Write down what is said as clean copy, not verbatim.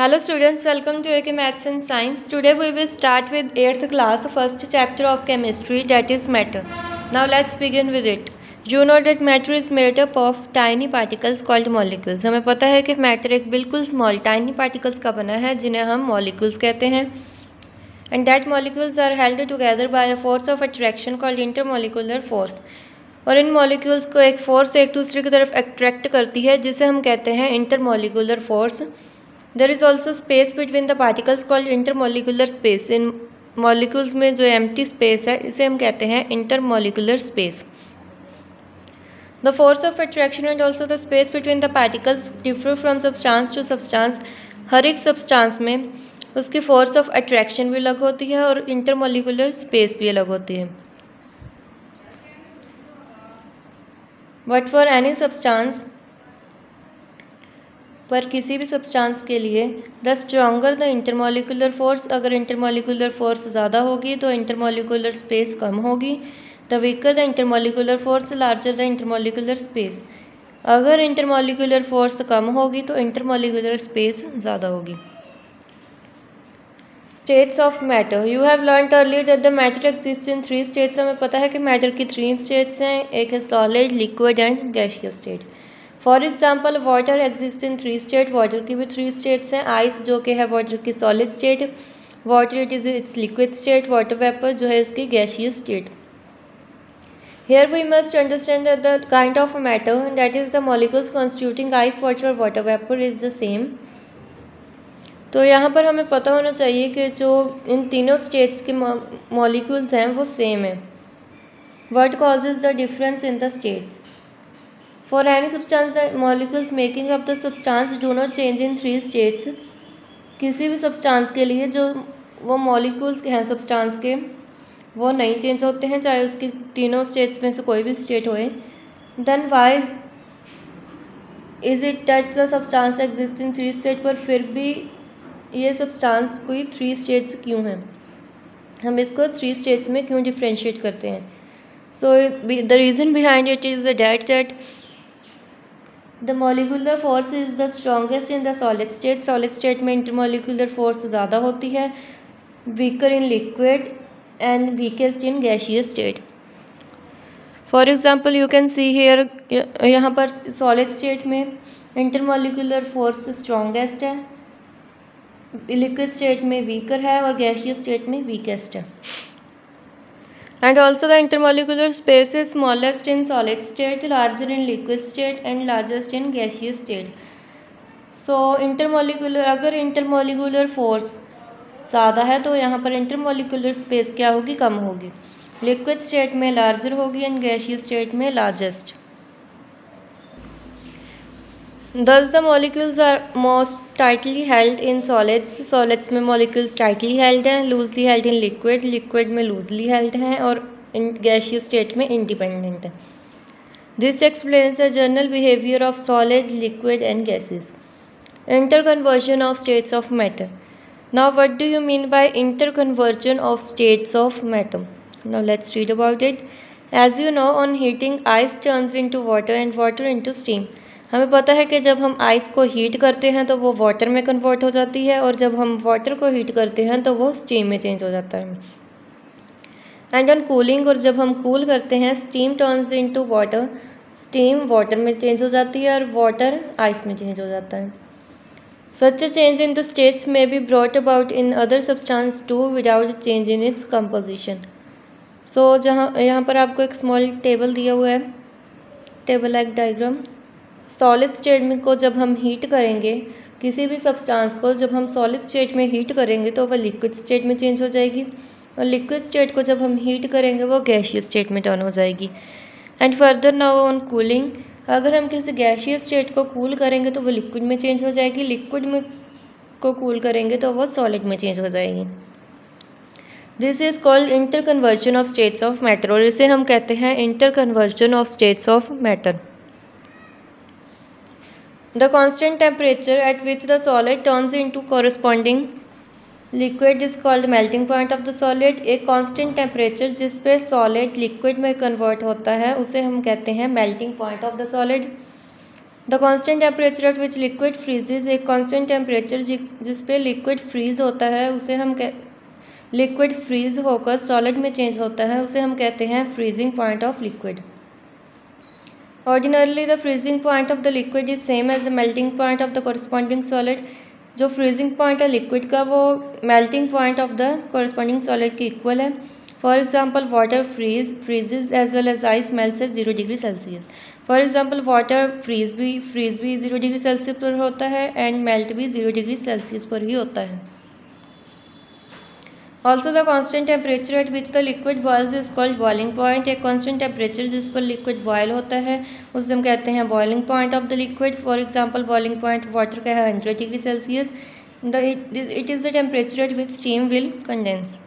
Hello students, welcome to AK Maths and Science. Today we will start with 8th class, first chapter of chemistry, that is matter. Now let's begin with it. You know that matter is made up of tiny particles called molecules. हमें पता है कि matter एक बिल्कुल small tiny particles का बना है जिन्हें हम molecules कहते हैं. And that molecules are held together by a force of attraction called intermolecular force. और इन molecules को एक force एक दूसरे की तरफ attract करती है जिसे हम कहते हैं intermolecular force. There is also space between the particles called intermolecular space. In molecules में जो empty space है इसे हम कहते हैं intermolecular space. The force of attraction and also the space between the particles differ from substance to substance. हर एक substance में उसकी force of attraction भी अलग होती है और intermolecular space भी अलग होती है. But for any substance, पर किसी भी सब्सटेंस के लिए the stronger the intermolecular force, अगर इंटरमोलिकुलर फोर्स ज़्यादा होगी तो इंटरमोलिकुलर स्पेस कम होगी. The weaker the intermolecular force larger the intermolecular space, अगर इंटरमोलिकुलर फोर्स कम होगी तो इंटरमोलिकुलर स्पेस ज़्यादा होगी. States of matter. You have learned earlier that the matter exist in 3 states. हमें पता है कि मैटर की 3 स्टेट्स हैं, एक है solid, liquid and gaseous state. For example water exist in 3 state. Water की भी 3 स्टेट्स हैं. आइस जो कि है वाटर की solid state, water it is its liquid state, water vapour जो है इसकी gaseous state. Here we must understand that the kind of matter that is the molecules constituting ice, water और water vapour is the same. तो यहाँ पर हमें पता होना चाहिए कि जो इन तीनों स्टेट्स के मॉलिक्यूल्स हैं वो सेम है. What causes the difference in the states. For any substance, the molecules making up the substance do not change in 3 states. किसी भी substance के लिए जो वो molecules के हैं substance के वो नहीं change होते हैं, चाहे उसकी तीनों states में से कोई भी state होए. Then why is it that the substance exists in 3 states, पर फिर भी ये substance कोई 3 states क्यों है, हम इसको 3 states में क्यों differentiate करते हैं. So the reason behind it is that the molecular force is the strongest in the solid state. solid state में intermolecular force ज़्यादा होती है, weaker in liquid and weakest in gaseous state. For example you can see here, यहाँ पर solid state में intermolecular force strongest है, liquid state में weaker है और gaseous state में weakest है. And also the intermolecular space is smallest in solid state, larger in liquid state and largest in gaseous state. So intermolecular, अगर intermolecular force ज़्यादा है तो यहाँ पर intermolecular space क्या होगी, कम होगी. liquid state में larger होगी and gaseous state में largest. Thus the molecules are most tightly held in solids. solids में molecules tightly held हैं, loosely held in liquid, liquid में loosely held हैं और in gaseous state में independent हैं. This explains the general behavior of solid, liquid and gases. Interconversion of states of matter. Now what do you mean by interconversion of states of matter? Now let's read about it. As you know, on heating ice turns into water and water into steam. हमें पता है कि जब हम ice को heat करते हैं तो वो वाटर में कन्वर्ट हो जाती है और जब हम वाटर को हीट करते हैं तो वो स्टीम में चेंज हो जाता है. एंड ऑन कूलिंग, और जब हम कूल करते हैं steam turns into water, steam water में चेंज हो जाती है और वाटर आइस में चेंज हो जाता है. Such change in the states में be brought about in other substance too without change in its composition. So यहाँ पर आपको एक स्मॉल टेबल दिया हुआ है, table like diagram. Solid state में को जब हम हीट करेंगे, किसी भी सब्सटेंस को जब हम सॉलिड स्टेट में हीट करेंगे तो वह लिक्विड स्टेट में चेंज हो जाएगी और लिक्विड स्टेट को जब हम हीट करेंगे वो गैसियस स्टेट में टर्न हो जाएगी. And further now on cooling, अगर हम किसी गैसियस स्टेट को कूल करेंगे तो वो लिक्विड में चेंज हो जाएगी, लिक्विड में को कूल करेंगे तो वो सॉलिड में चेंज हो जाएगी. This is called interconversion of states of matter, और इसे हम कहते हैं interconversion of states of matter. The constant temperature at which the solid turns into corresponding liquid is called melting point of the solid. एक constant temperature जिस पे solid liquid में convert होता है उसे हम कहते हैं melting point of the solid. The constant temperature at which liquid फ्रीजेज, एक कॉन्स्टेंट टेम्परेचर जिस पे लिक्विड फ्रीज होता है उसे हम लिक्विड फ्रीज होकर सॉलिड में चेंज होता है उसे हम कहते हैं freezing point of liquid. Ordinarily the freezing point of the liquid is same as the melting point of the corresponding solid. जो फ्रीजिंग पॉइंट है लिक्विड का वो melting point of the corresponding solid के इक्वल है। For example water freezes as well as ice melts at 0 degree Celsius. For example water freeze भी 0 degree Celsius पर होता है एंड मेल्ट भी 0 डिग्री सेल्सियस पर ही होता है। Also the constant temperature at which the liquid boils is called boiling point. एक कॉन्स्टेंट टेम्परेचर जिस पर लिक्विड बॉयल होता है उसे हम कहते हैं boiling point of the liquid. For example boiling point water का है 100 degree Celsius. It is the temperature at which steam will condense.